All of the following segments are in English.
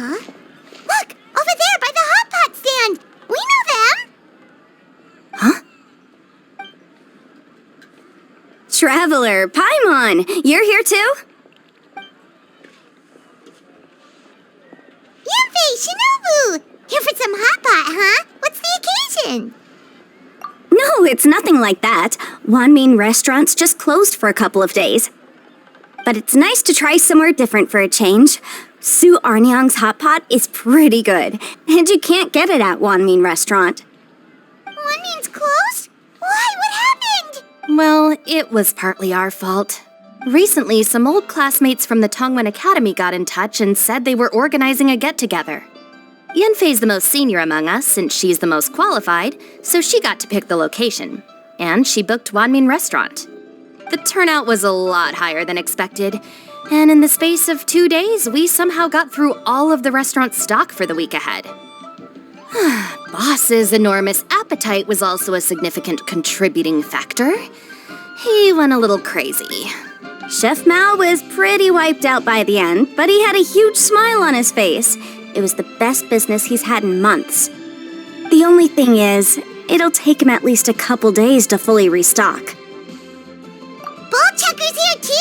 Huh? Look! Over there by the hot pot stand! We know them! Huh? Traveler, Paimon! You're here too? Yanfei, Shinobu! Here for some hot pot, huh? What's the occasion? No, it's nothing like that. Wanmin restaurant's just closed for a couple of days. But it's nice to try somewhere different for a change. Su Arnyang's hot pot is pretty good, and you can't get it at Wanmin restaurant. Wanmin's closed? Why? What happened? Well, it was partly our fault. Recently, some old classmates from the Tongwen Academy got in touch and said they were organizing a get-together. Yanfei's the most senior among us, since she's the most qualified, so she got to pick the location. And she booked Wanmin Restaurant. The turnout was a lot higher than expected, and in the space of 2 days, we somehow got through all of the restaurant's stock for the week ahead. Boss's enormous appetite was also a significant contributing factor. He went a little crazy. Chef Mao was pretty wiped out by the end, but he had a huge smile on his face. It was the best business he's had in months. The only thing is, it'll take him at least a couple days to fully restock. Bullchucker's here too?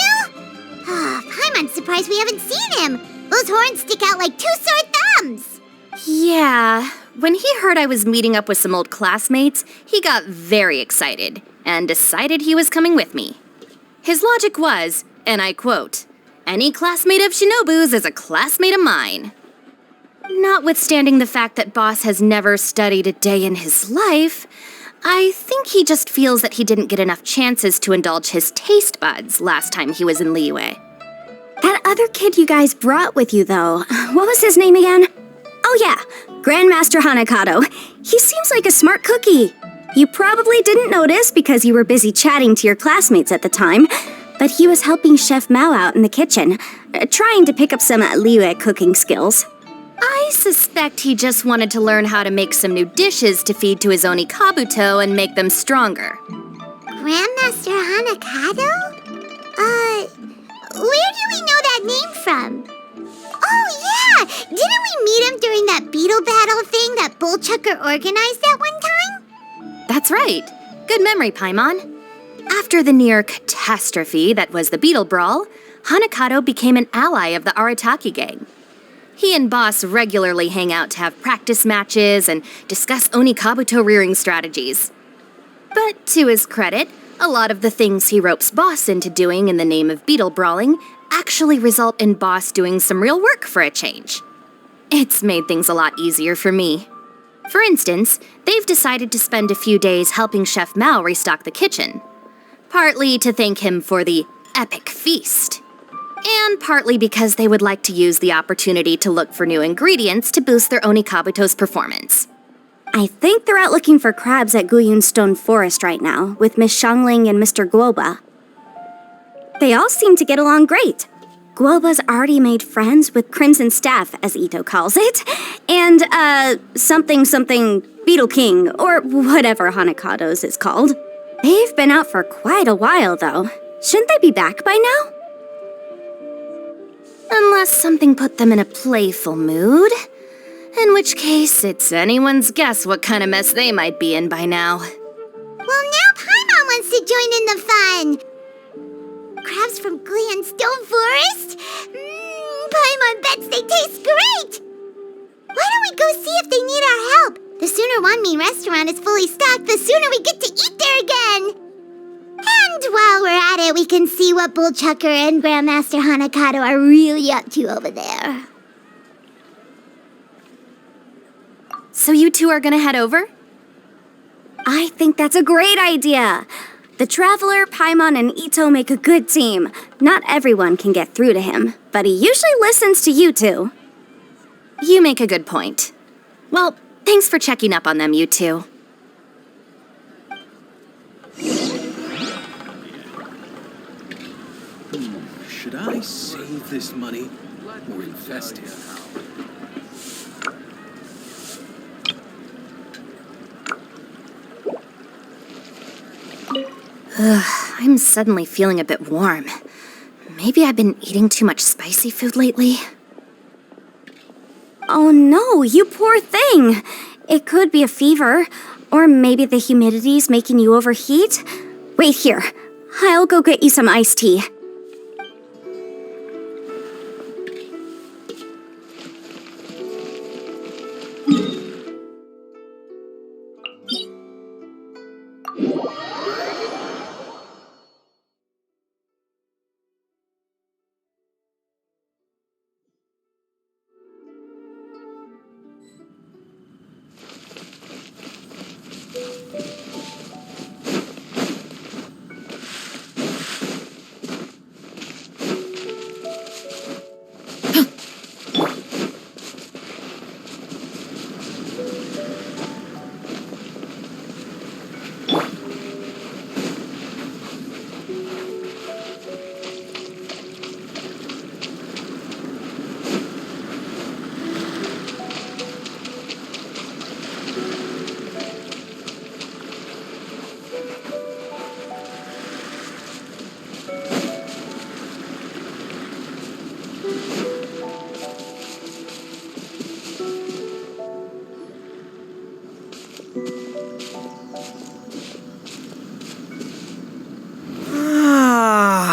Paimon's surprised we haven't seen him. Those horns stick out like 2 sore thumbs. Yeah, when he heard I was meeting up with some old classmates, he got very excited and decided he was coming with me. His logic was, and I quote, "Any classmate of Shinobu's is a classmate of mine." Notwithstanding the fact that Boss has never studied a day in his life, I think he just feels that he didn't get enough chances to indulge his taste buds last time he was in Liyue. That other kid you guys brought with you, though, what was his name again? Oh yeah, Grandmaster Hanakado. He seems like a smart cookie. You probably didn't notice because you were busy chatting to your classmates at the time, but he was helping Chef Mao out in the kitchen, trying to pick up some Liyue cooking skills. I suspect he just wanted to learn how to make some new dishes to feed to his Onikabuto and make them stronger. Grandmaster Hanakado? Where do we know that name from? Oh, yeah! Didn't we meet him during that Beetle battle thing that Bullchucker organized at one time? That's right. Good memory, Paimon. After the near catastrophe that was the Beetle Brawl, Hanakado became an ally of the Arataki gang. He and Boss regularly hang out to have practice matches and discuss Onikabuto rearing strategies. But to his credit, a lot of the things he ropes Boss into doing in the name of Beetle brawling actually result in Boss doing some real work for a change. It's made things a lot easier for me. For instance, they've decided to spend a few days helping Chef Mao restock the kitchen. Partly to thank him for the epic feast. And partly because they would like to use the opportunity to look for new ingredients to boost their Onikabuto's performance. I think they're out looking for crabs at Guyun Stone Forest right now, with Miss Shangling and Mr. Guoba. They all seem to get along great. Guoba's already made friends with Crimson Staff, as Ito calls it, and, something Beetle King, or whatever Hanakado's is called. They've been out for quite a while, though. Shouldn't they be back by now? Unless something put them in a playful mood. In which case, it's anyone's guess what kind of mess they might be in by now. Well, now Paimon wants to join in the fun! Crabs from Guyun Stone Forest? Paimon bets they taste great! Why don't we go see if they need our help? The sooner Wanmin restaurant is fully stocked, the sooner we get to eat there again! And while we're at it, we can see what Bullchucker and Grandmaster Hanakado are really up to over there. So you two are gonna head over? I think that's a great idea. The Traveler, Paimon, and Ito make a good team. Not everyone can get through to him, but he usually listens to you two. You make a good point. Well, thanks for checking up on them, you two. Should I save this money or invest it? I'm suddenly feeling a bit warm. Maybe I've been eating too much spicy food lately? Oh no, you poor thing. It could be a fever, or maybe the humidity's making you overheat. Wait here. I'll go get you some iced tea.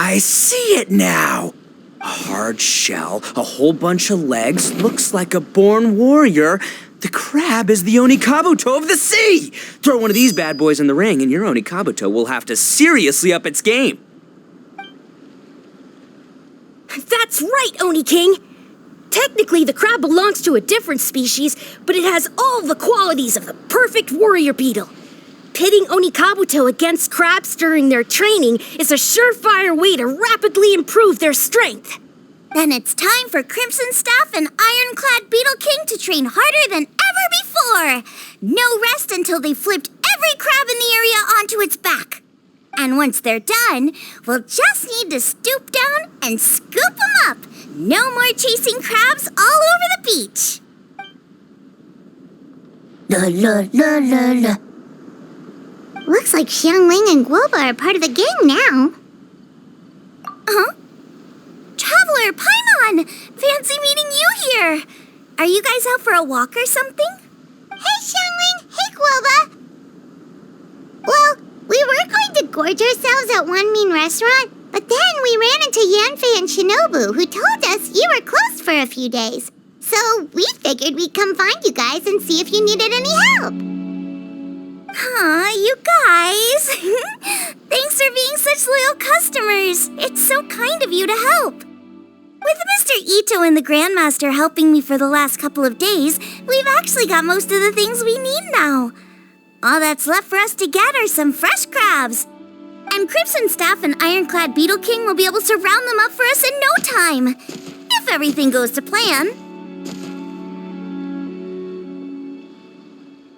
I see it now. A hard shell, a whole bunch of legs, looks like a born warrior. The crab is the Onikabuto of the sea. Throw one of these bad boys in the ring and your Onikabuto will have to seriously up its game. That's right, Oni King. Technically, the crab belongs to a different species, but it has all the qualities of the perfect warrior beetle. Pitting Onikabuto against crabs during their training is a surefire way to rapidly improve their strength. Then it's time for Crimson Staff and Ironclad Beetle King to train harder than ever before. No rest until they flipped every crab in the area onto its back. And once they're done, we'll just need to stoop down and scoop them up. No more chasing crabs all over the beach. La la la la la. Looks like Xiangling and Guoba are part of the gang now. Huh? Traveler, Paimon! Fancy meeting you here! Are you guys out for a walk or something? Hey, Xiangling! Hey, Guoba! Well, we were going to gorge ourselves at one mean restaurant, but then we ran into Yanfei and Shinobu, who told us you were closed for a few days. So we figured we'd come find you guys and see if you needed any help. Aw, you guys! Thanks for being such loyal customers. It's so kind of you to help. With Mr. Ito and the Grandmaster helping me for the last couple of days, we've actually got most of the things we need now. All that's left for us to get are some fresh crabs. And Crimson Staff and Ironclad Beetle King will be able to round them up for us in no time. If everything goes to plan.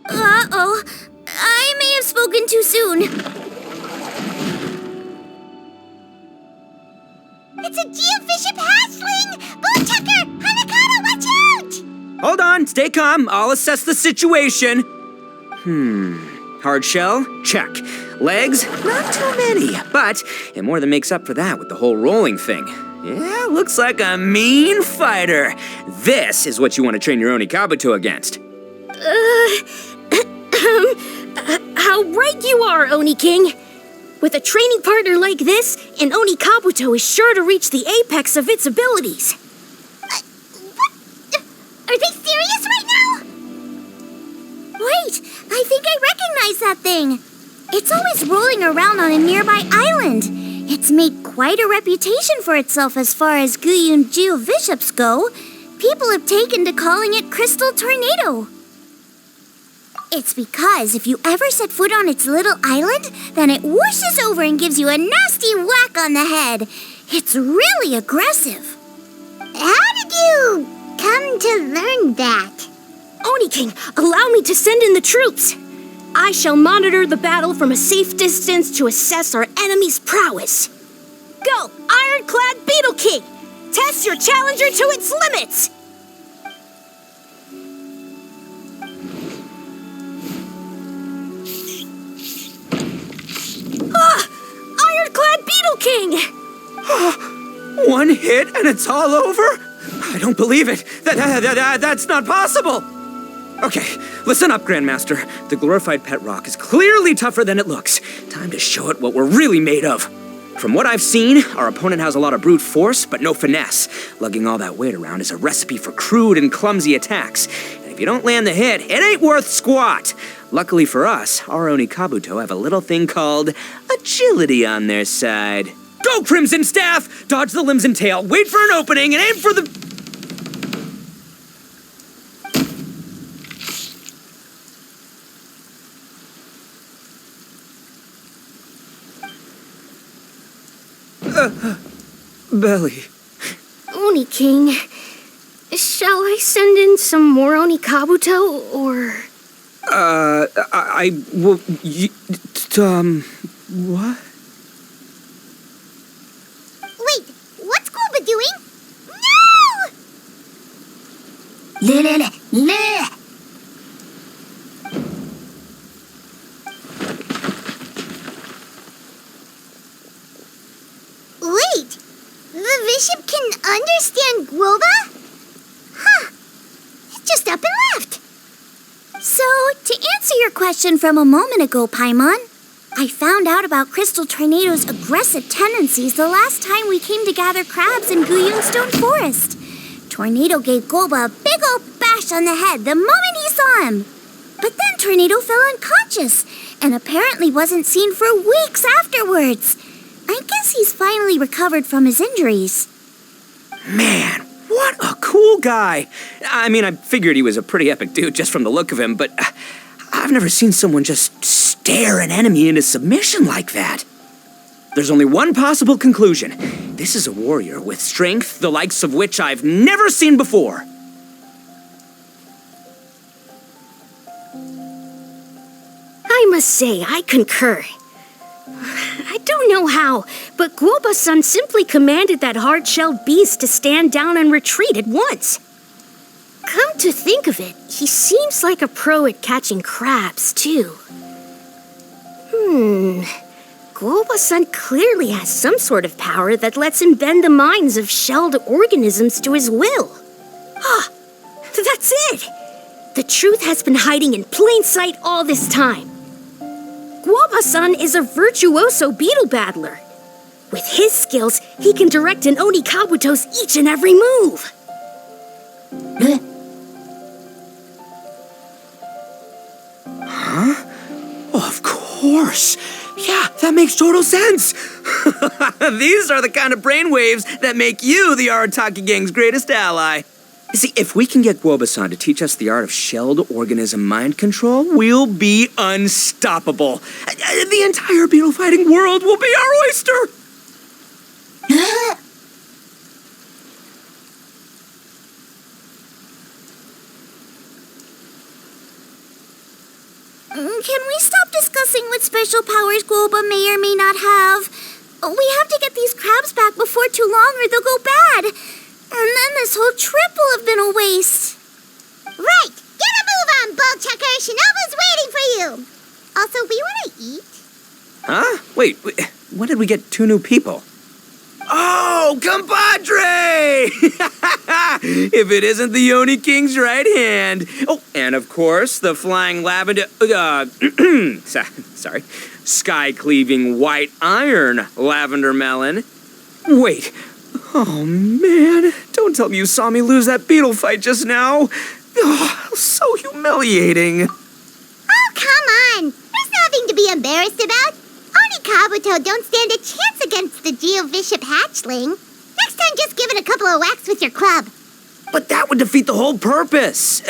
Uh-oh. I may have spoken too soon. It's a geofiship hatchling! Bullchucker! Hanakata, watch out! Hold on, stay calm. I'll assess the situation. Hard shell? Check. Legs? Not too many, but it more than makes up for that with the whole rolling thing. Yeah, looks like a mean fighter. This is what you want to train your Onikabuto against. How right you are, Oni King. With a training partner like this, an Onikabuto is sure to reach the apex of its abilities. What? Are they serious right now? Wait, I think I recognize that thing. It's always rolling around on a nearby island. It's made quite a reputation for itself as far as Guyun geofiships go. People have taken to calling it Crystal Tornado. It's because if you ever set foot on its little island, then it whooshes over and gives you a nasty whack on the head. It's really aggressive. How did you come to learn that? Oni King, allow me to send in the troops. I shall monitor the battle from a safe distance to assess our enemy's prowess. Go, Ironclad Beetle King! Test your challenger to its limits! Ironclad Beetle King! One hit and it's all over? I don't believe it. That's not possible. Okay, listen up, Grandmaster. The glorified pet rock is clearly tougher than it looks. Time to show it what we're really made of. From what I've seen, our opponent has a lot of brute force, but no finesse. Lugging all that weight around is a recipe for crude and clumsy attacks. And if you don't land the hit, it ain't worth squat. Luckily for us, our Oni Kabuto have a little thing called agility on their side. Go, Crimson Staff! Dodge the limbs and tail, wait for an opening, and aim for the... Belly. Oni King, shall I send in some more Oni Kabuto, or... What? Wait, what's Glooba doing? No! Wait, the bishop can understand Glooba? Huh, it just up and left. So, to answer your question from a moment ago, Paimon, I found out about Crystal Tornado's aggressive tendencies the last time we came to gather crabs in Stone Forest. Tornado gave Glooba a big old bash on the head the moment he saw him. But then Tornado fell unconscious and apparently wasn't seen for weeks afterwards. I guess he's finally recovered from his injuries. Man, what a cool guy. I mean, I figured he was a pretty epic dude just from the look of him, but I've never seen someone just stare an enemy into submission like that. There's only one possible conclusion. This is a warrior with strength the likes of which I've never seen before. I must say, I concur. I don't know how, but Glooba-san simply commanded that hard-shelled beast to stand down and retreat at once. Come to think of it, he seems like a pro at catching crabs, too. Glooba-san clearly has some sort of power that lets him bend the minds of shelled organisms to his will. Ah, that's it! The truth has been hiding in plain sight all this time. Glooba-san is a virtuoso beetle battler. With his skills, he can direct an Oni Kabuto's each and every move. Huh? Oh, of course. Yeah, that makes total sense. These are the kind of brainwaves that make you the Arataki gang's greatest ally. See, if we can get Glooba-san to teach us the art of shelled organism mind control, we'll be unstoppable. The entire beetle fighting world will be our oyster. Can we stop discussing what special powers Glooba may or may not have? We have to get these crabs back before too long or they'll go bad. And then this whole trip will have been a waste. Right, get a move on, Ballchucker. Shinobu's waiting for you. Also, we want to eat. Huh? Wait, when did we get 2 new people? Oh, compadre! If it isn't the Oni King's right hand. Oh, and of course, the flying lavender... sorry. Sky-cleaving white iron lavender melon. Wait. Oh, man. Don't tell me you saw me lose that beetle fight just now. Oh, so humiliating. Oh, come on. There's nothing to be embarrassed about. Oni Kabuto don't stand a chance against the Geovishap hatchling. Next time, just give it a couple of whacks with your club. But that would defeat the whole purpose.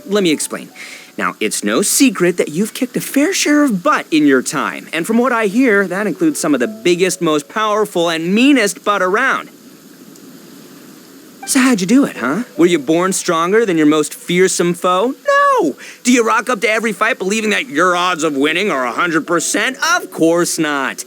Let me explain. Now, it's no secret that you've kicked a fair share of butt in your time. And from what I hear, that includes some of the biggest, most powerful, and meanest butt around. So how'd you do it, huh? Were you born stronger than your most fearsome foe? No! Do you rock up to every fight believing that your odds of winning are 100%? Of course not.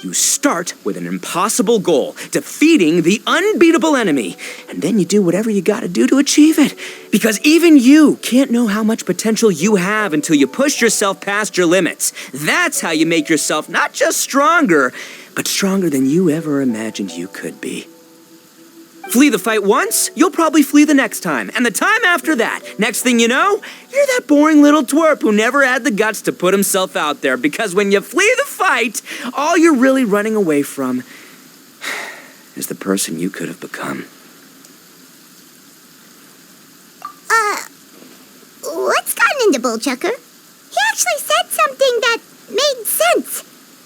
You start with an impossible goal, defeating the unbeatable enemy. And then you do whatever you gotta do to achieve it. Because even you can't know how much potential you have until you push yourself past your limits. That's how you make yourself not just stronger, but stronger than you ever imagined you could be. Flee the fight once, you'll probably flee the next time, and the time after that. Next thing you know, you're that boring little twerp who never had the guts to put himself out there, because when you flee the fight, all you're really running away from is the person you could have become. What's gotten into Bullchucker? He actually said something that made sense.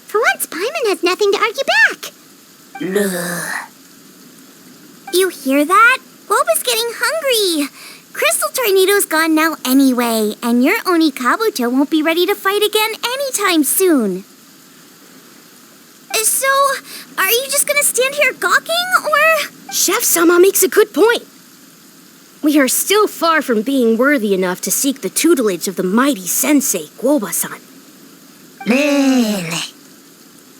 For once, Paimon has nothing to argue back. You hear that? Boba's getting hungry. Crystal Tornado's gone now anyway, and your Oni Kabuto won't be ready to fight again anytime soon. So, are you just gonna stand here gawking, or...? Chef-sama makes a good point. We are still far from being worthy enough to seek the tutelage of the mighty sensei, Guoba-san.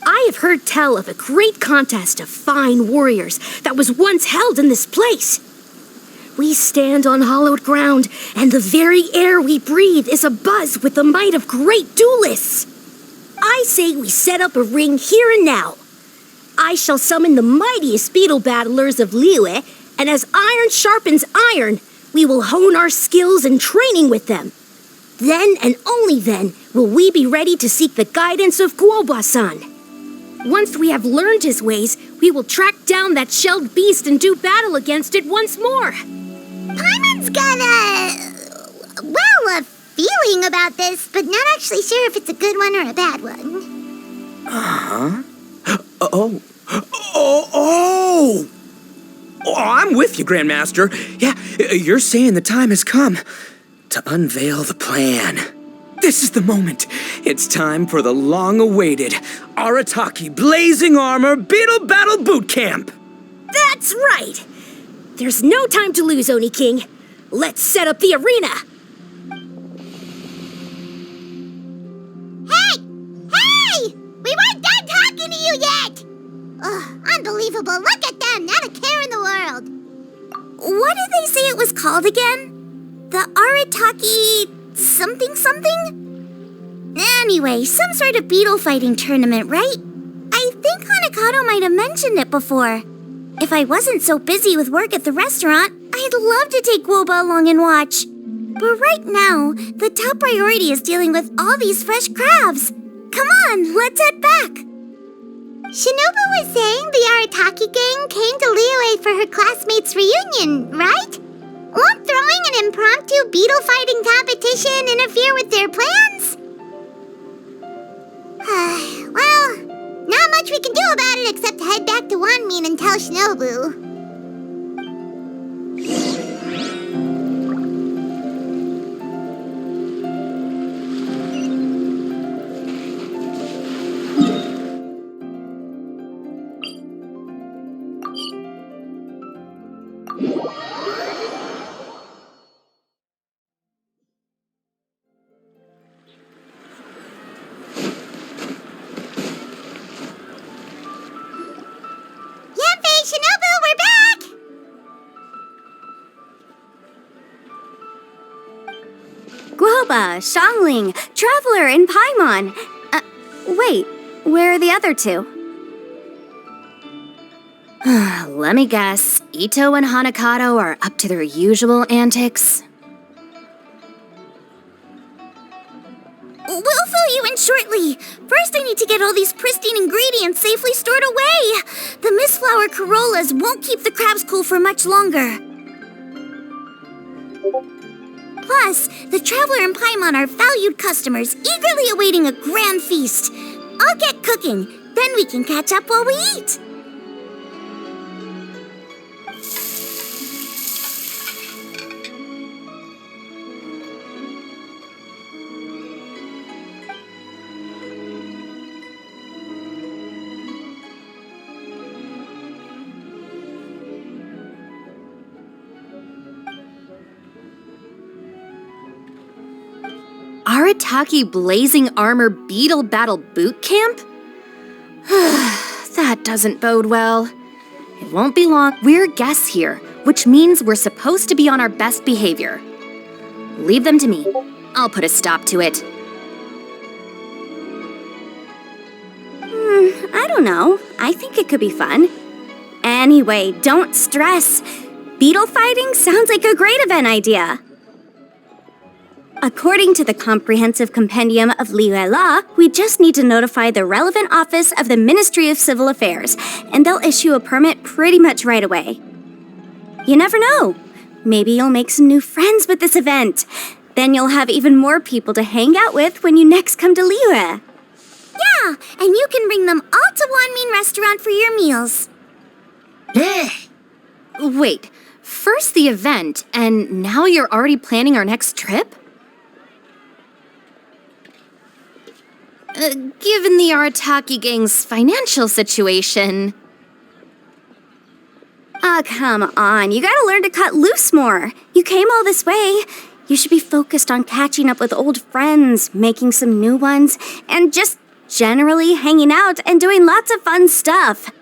I have heard tell of a great contest of fine warriors that was once held in this place. We stand on hallowed ground, and the very air we breathe is abuzz with the might of great duelists. I say we set up a ring here and now. I shall summon the mightiest beetle battlers of Liyue, and as iron sharpens iron, we will hone our skills and training with them. Then and only then will we be ready to seek the guidance of Guoba-san. Once we have learned his ways, we will track down that shelled beast and do battle against it once more. Paimon's got a feeling about this, but not actually sure if it's a good one or a bad one. Oh, I'm with you, Grandmaster. Yeah, you're saying the time has come to unveil the plan. This is the moment. It's time for the long-awaited Arataki Blazing Armor Beetle Battle Boot Camp. That's right! There's no time to lose, Oni King. Let's set up the arena! Hey! We weren't done talking to you yet! Ugh, unbelievable. Look at them, not a care in the world. What did they say it was called again? The Arataki something? Anyway, some sort of beetle fighting tournament, right? I think Hanakato might have mentioned it before. If I wasn't so busy with work at the restaurant, I'd love to take Guoba along and watch. But right now, the top priority is dealing with all these fresh crabs. Come on, let's head back. Shinobu was saying the Arataki gang came to Liyue for her classmates' reunion, right? Won't throwing an impromptu beetle fighting competition interfere with their plans? Well, not much we can do about it except head back to Wanmin and tell Shinobu. Shinobu, we're back! Guoba, Xiangling, Traveler, and Paimon. Wait, where are the other two? Let me guess. Ito and Hanakato are up to their usual antics. We'll fill you in shortly. First, I need to get all these pristine ingredients safely stored away. The mistflower corollas won't keep the crabs cool for much longer. Plus, the Traveler and Paimon are valued customers, eagerly awaiting a grand feast. I'll get cooking, then we can catch up while we eat. Arataki Blazing Armor Beetle Battle Boot Camp? That doesn't bode well. It won't be long. We're guests here, which means we're supposed to be on our best behavior. Leave them to me. I'll put a stop to it. I don't know. I think it could be fun. Anyway, don't stress. Beetle fighting sounds like a great event idea. According to the Comprehensive Compendium of Liyue Law, we just need to notify the relevant office of the Ministry of Civil Affairs, and they'll issue a permit pretty much right away. You never know. Maybe you'll make some new friends with this event. Then you'll have even more people to hang out with when you next come to Liyue. Yeah, and you can bring them all to Wanmin Restaurant for your meals. Wait, first the event, and now you're already planning our next trip? Given the Arataki gang's financial situation... Ah, come on. You gotta learn to cut loose more. You came all this way. You should be focused on catching up with old friends, making some new ones, and just generally hanging out and doing lots of fun stuff.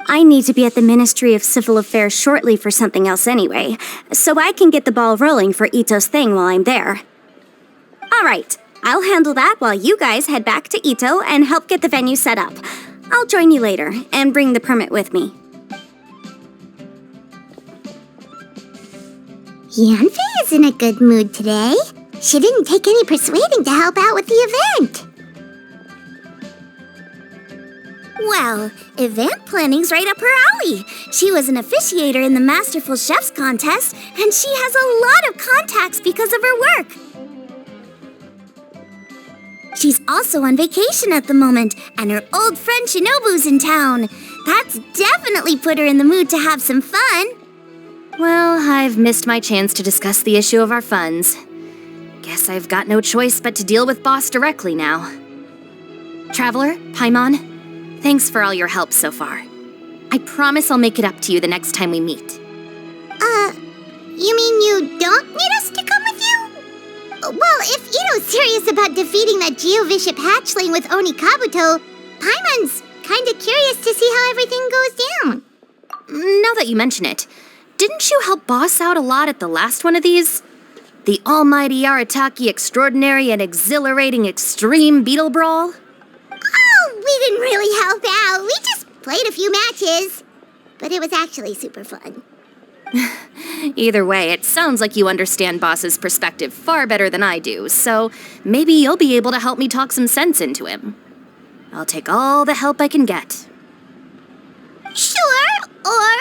I need to be at the Ministry of Civil Affairs shortly for something else anyway, so I can get the ball rolling for Ito's thing while I'm there. All right, I'll handle that while you guys head back to Ito and help get the venue set up. I'll join you later and bring the permit with me. Yanfei is in a good mood today. She didn't take any persuading to help out with the event. Well, event planning's right up her alley. She was an officiator in the Masterful Chefs contest, and she has a lot of contacts because of her work. She's also on vacation at the moment, and her old friend Shinobu's in town. That's definitely put her in the mood to have some fun. Well, I've missed my chance to discuss the issue of our funds. Guess I've got no choice but to deal with Boss directly now. Traveler, Paimon, thanks for all your help so far. I promise I'll make it up to you the next time we meet. You mean you don't need us to come with you? Well, if Ito's serious about defeating that Geovishap hatchling with Oni Kabuto, Paimon's kinda curious to see how everything goes down. Now that you mention it, didn't you help Boss out a lot at the last one of these? The almighty Arataki extraordinary and exhilarating extreme Beetle Brawl? Oh, we didn't really help out. We just played a few matches. But it was actually super fun. Either way, it sounds like you understand Boss's perspective far better than I do, so maybe you'll be able to help me talk some sense into him. I'll take all the help I can get. Sure, or,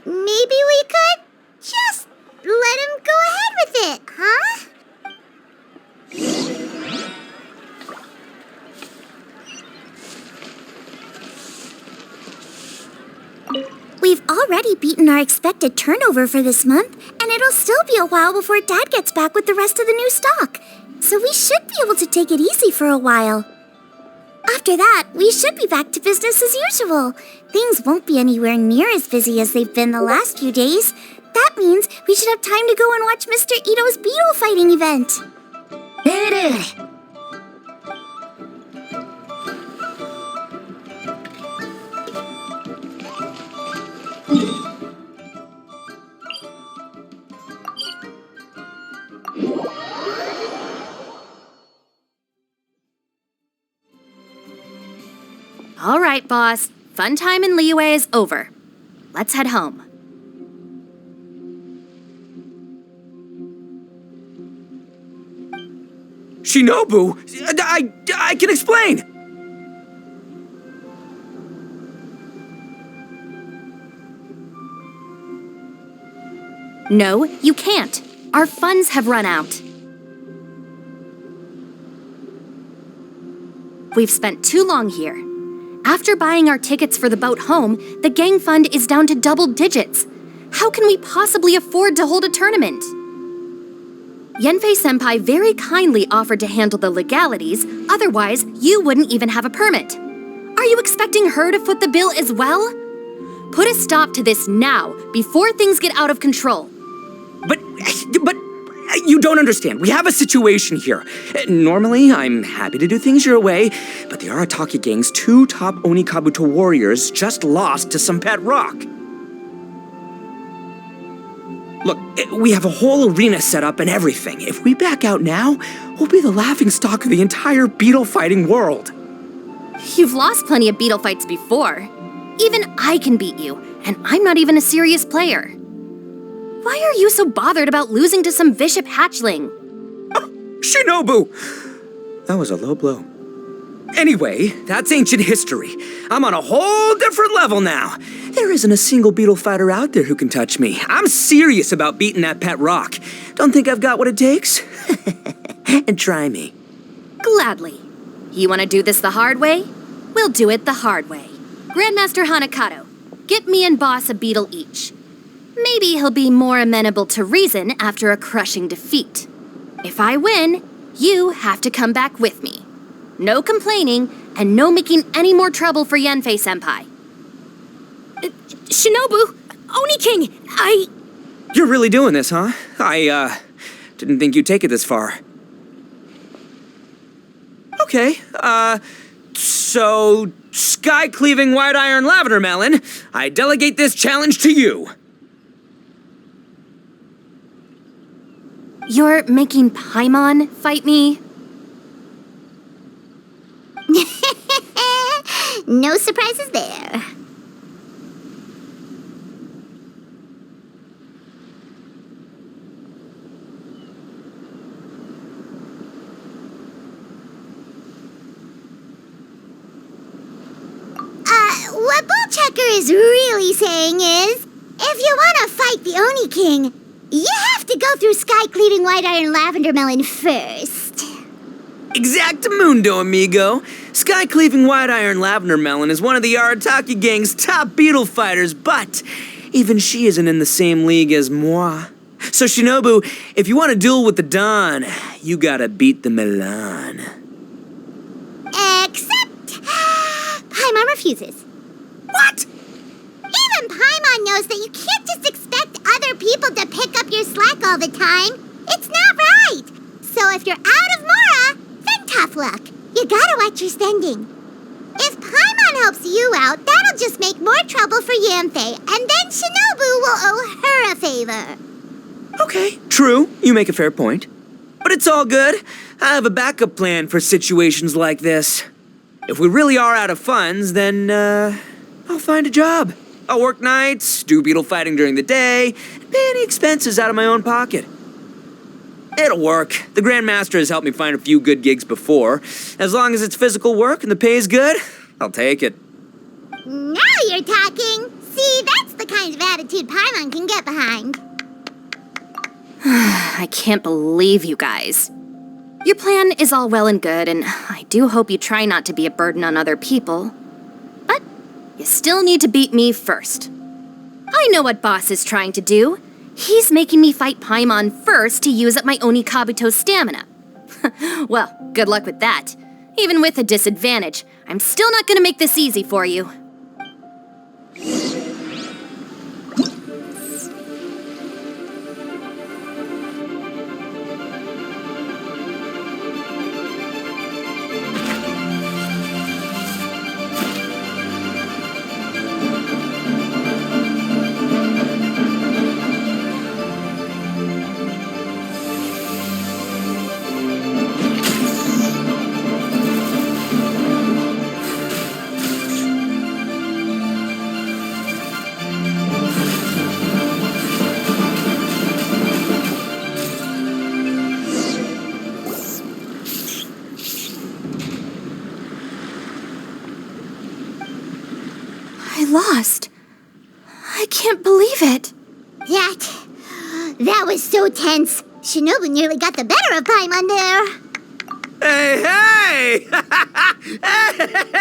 maybe we could just let him go ahead with it, huh? We've already beaten our expected turnover for this month, and it'll still be a while before Dad gets back with the rest of the new stock. So we should be able to take it easy for a while. After that, we should be back to business as usual. Things won't be anywhere near as busy as they've been the last few days. That means we should have time to go and watch Mr. Ito's beetle fighting event. All right, Boss. Fun time in Liyue is over. Let's head home. Shinobu! I can explain! No, you can't. Our funds have run out. We've spent too long here. After buying our tickets for the boat home, the gang fund is down to double digits. How can we possibly afford to hold a tournament? Yanfei-senpai very kindly offered to handle the legalities, otherwise you wouldn't even have a permit. Are you expecting her to foot the bill as well? Put a stop to this now, before things get out of control. But you don't understand. We have a situation here. Normally, I'm happy to do things your way, but the Arataki gang's 2 top Oni Kabuto warriors just lost to some pet rock. Look, we have a whole arena set up and everything. If we back out now, we'll be the laughingstock of the entire beetle fighting world. You've lost plenty of Beetle fights before. Even I can beat you, and I'm not even a serious player. Why are you so bothered about losing to some vicious hatchling? Shinobu! That was a low blow. Anyway, that's ancient history. I'm on a whole different level now. There isn't a single Beetle fighter out there who can touch me. I'm serious about beating that pet rock. Don't think I've got what it takes? And try me. Gladly. You want to do this the hard way? We'll do it the hard way. Grandmaster Hanakato, get me and Boss a Beetle each. Maybe he'll be more amenable to reason after a crushing defeat. If I win, you have to come back with me. No complaining, and no making any more trouble for Yanfei-senpai. Shinobu, Oni King, You're really doing this, huh? I didn't think you'd take it this far. Okay, so sky-cleaving white iron lavender melon, I delegate this challenge to you. You're making Paimon fight me? No surprises there. What Bullchecker is really saying is, if you want to fight the Oni King, you have to go through sky-cleaving white iron lavender melon first. Exactamundo, amigo. Sky-cleaving white iron lavender melon is one of the Arataki gang's top Beetle fighters, but even she isn't in the same league as moi. So Shinobu, if you want to duel with the Don, you gotta beat the Milan. Except, Paimon refuses. What? Even Paimon knows that you can't just expect other people to pick up your slack all the time. It's not right. So if you're out of Mora, then tough luck. You gotta watch your spending. If Paimon helps you out, that'll just make more trouble for Yanfei, and then Shinobu will owe her a favor. Okay, true. You make a fair point. But it's all good. I have a backup plan for situations like this. If we really are out of funds, then, I'll find a job. I'll work nights, do Beetle fighting during the day, and pay any expenses out of my own pocket. It'll work. The Grandmaster has helped me find a few good gigs before. As long as it's physical work and the pay's good, I'll take it. Now you're talking. See, that's the kind of attitude Paimon can get behind. I can't believe you guys. Your plan is all well and good, and I do hope you try not to be a burden on other people. But you still need to beat me first. I know what Boss is trying to do. He's making me fight Paimon first to use up my Oni Kabuto's stamina. Well, good luck with that. Even with a disadvantage, I'm still not gonna make this easy for you. I lost. I can't believe it. That was so tense. Shinobu nearly got the better of Paimon there. Hey!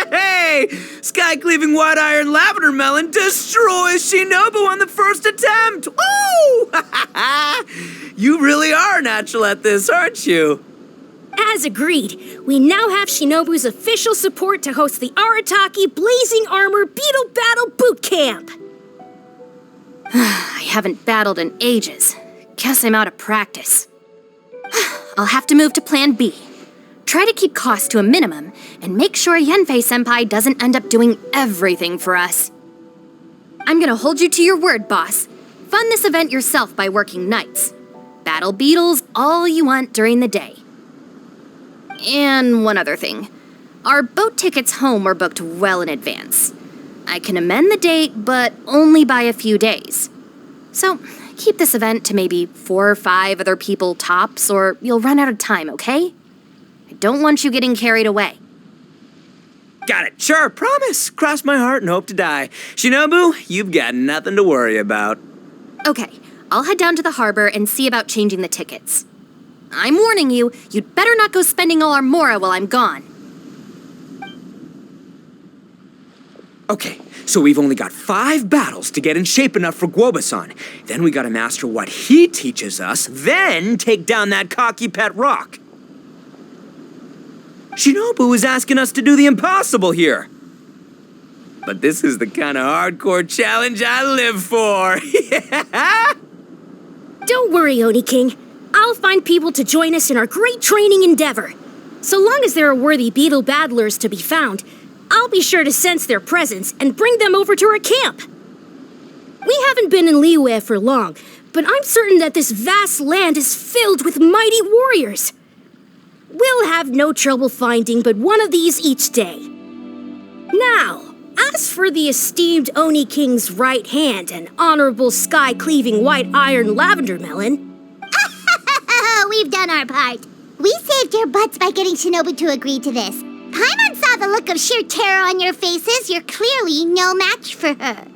Hey! Sky-cleaving white iron lavender melon destroys Shinobu on the first attempt! Woo! You really are natural at this, aren't you? As agreed, we now have Shinobu's official support to host the Arataki Blazing Armor Beetle Battle Boot Camp. I haven't battled in ages. Guess I'm out of practice. I'll have to move to Plan B. Try to keep costs to a minimum, and make sure Yanfei-senpai doesn't end up doing everything for us. I'm gonna hold you to your word, boss. Fund this event yourself by working nights. Battle beetles all you want during the day. And one other thing. Our boat tickets home were booked well in advance. I can amend the date, but only by a few days. So, keep this event to maybe 4 or 5 other people tops, or you'll run out of time, okay? I don't want you getting carried away. Got it. Sure, promise. Cross my heart and hope to die. Shinobu, you've got nothing to worry about. Okay, I'll head down to the harbor and see about changing the tickets. I'm warning you, you'd better not go spending all our mora while I'm gone. Okay, so we've only got 5 battles to get in shape enough for Guoba-san. Then we gotta master what he teaches us, then take down that cocky pet rock. Shinobu is asking us to do the impossible here. But this is the kind of hardcore challenge I live for. Yeah! Don't worry, Oni King. I'll find people to join us in our great training endeavor. So long as there are worthy beetle battlers to be found, I'll be sure to sense their presence and bring them over to our camp. We haven't been in Liyue for long, but I'm certain that this vast land is filled with mighty warriors. We'll have no trouble finding but one of these each day. Now, as for the esteemed Oni King's right hand and honorable sky-cleaving white iron lavender melon... We've done our part. We saved your butts by getting Shinobu to agree to this. Paimon saw the look of sheer terror on your faces. You're clearly no match for her.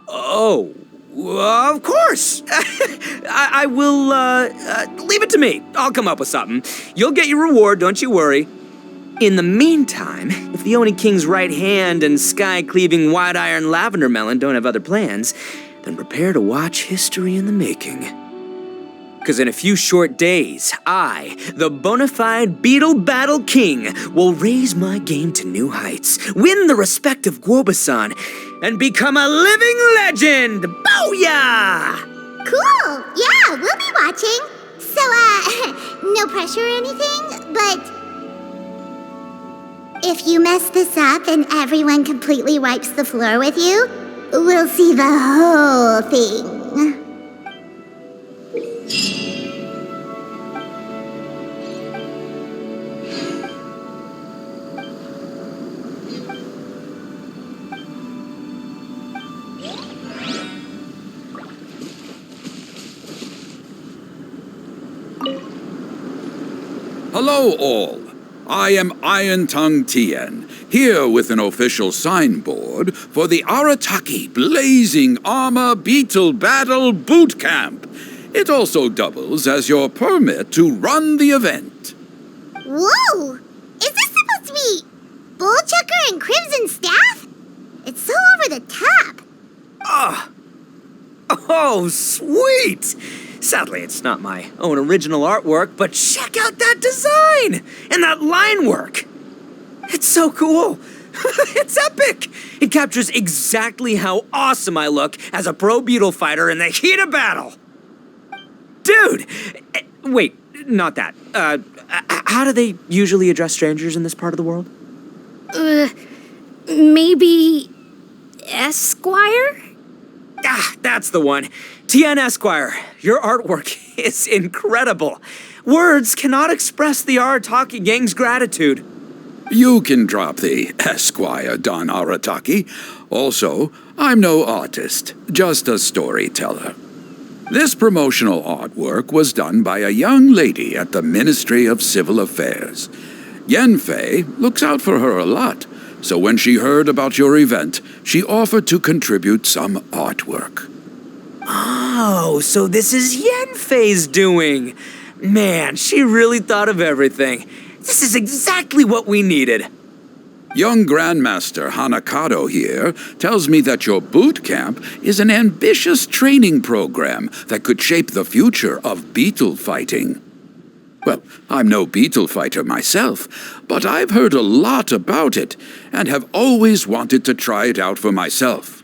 Oh, of course. I will, leave it to me. I'll come up with something. You'll get your reward, don't you worry. In the meantime, if the Oni King's right hand and sky-cleaving white iron lavender melon don't have other plans, then prepare to watch history in the making. Because in a few short days, I, the bona fide Beetle Battle King, will raise my game to new heights, win the respect of Guoba-san, and become a living legend! Booyah! Cool. Yeah, we'll be watching. So, no pressure or anything, but... if you mess this up and everyone completely wipes the floor with you, we'll see the whole thing. Hello all. I am Iron Tongue Tien, here with an official signboard for the Arataki Blazing Armor Beetle Battle Boot Camp. It also doubles as your permit to run the event. Whoa! Is this supposed to be Bullchucker and Crimson Staff? It's so over the top. Oh, sweet! Sadly, it's not my own original artwork, but check out that design! And that line work! It's so cool! It's epic! It captures exactly how awesome I look as a pro beetle fighter in the heat of battle! Dude! Wait, not that. How do they usually address strangers in this part of the world? Maybe... Esquire? Ah, that's the one. Tien Esquire, your artwork is incredible. Words cannot express the Arataki gang's gratitude. You can drop the Esquire, Don Arataki. Also, I'm no artist, just a storyteller. This promotional artwork was done by a young lady at the Ministry of Civil Affairs. Yenfei looks out for her a lot, so when she heard about your event, she offered to contribute some artwork. Oh, so this is Yenfei's doing. Man, she really thought of everything. This is exactly what we needed. Young Grandmaster Hanakado here tells me that your boot camp is an ambitious training program that could shape the future of beetle fighting. Well, I'm no beetle fighter myself, but I've heard a lot about it and have always wanted to try it out for myself.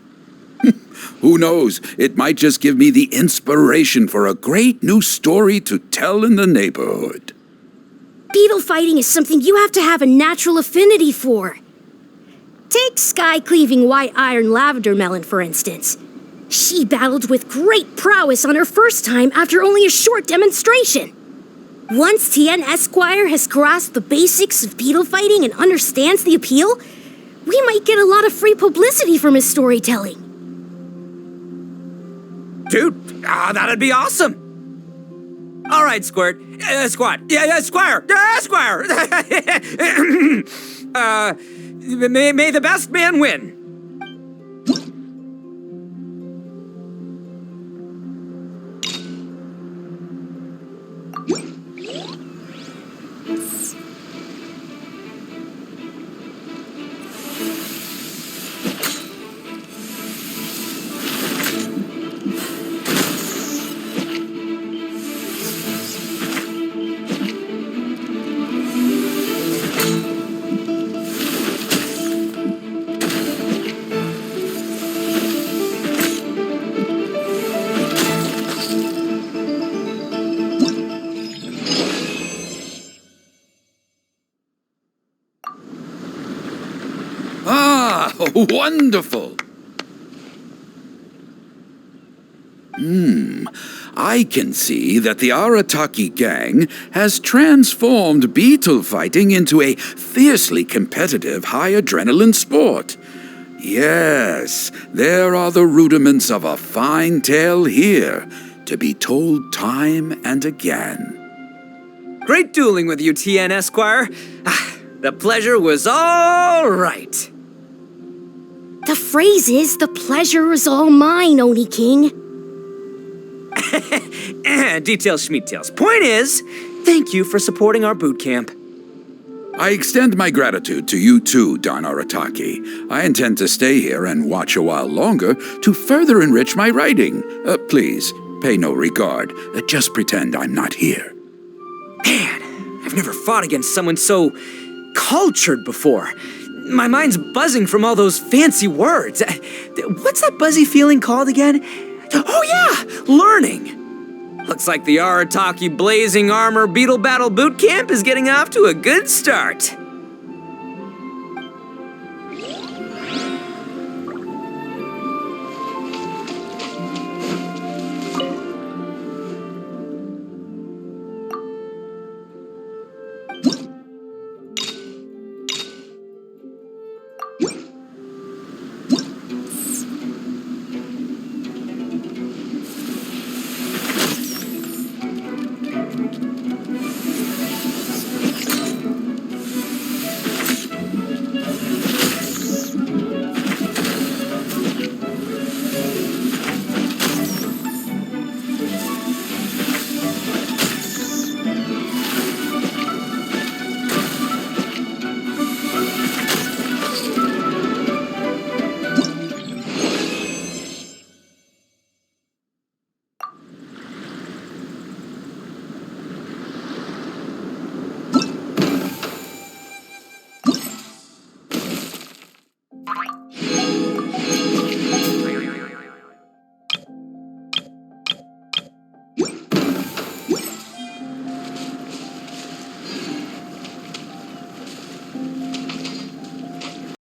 Who knows, it might just give me the inspiration for a great new story to tell in the neighborhood. Beetle fighting is something you have to have a natural affinity for. Take sky-cleaving white iron lavender melon, for instance. She battled with great prowess on her first time after only a short demonstration. Once Tien Esquire has grasped the basics of beetle fighting and understands the appeal, we might get a lot of free publicity from his storytelling. Dude, that'd be awesome. All right, Squirt. Squad. Yeah, Squire. Squire. May the best man win. Ah, wonderful! I can see that the Arataki gang has transformed beetle fighting into a fiercely competitive, high-adrenaline sport. Yes, there are the rudiments of a fine tale here, to be told time and again. Great dueling with you, Tien Esquire. The pleasure was all right. The phrase is, the pleasure is all mine, Oni King. Details schmeetails. Point is, thank you for supporting our boot camp. I extend my gratitude to you too, Don Arataki. I intend to stay here and watch a while longer to further enrich my writing. Please, pay no regard. Just pretend I'm not here. Man, I've never fought against someone so cultured before. My mind's buzzing from all those fancy words. What's that buzzy feeling called again? Oh yeah, learning. Looks like the Arataki Blazing Armor Beetle Battle Boot Camp is getting off to a good start.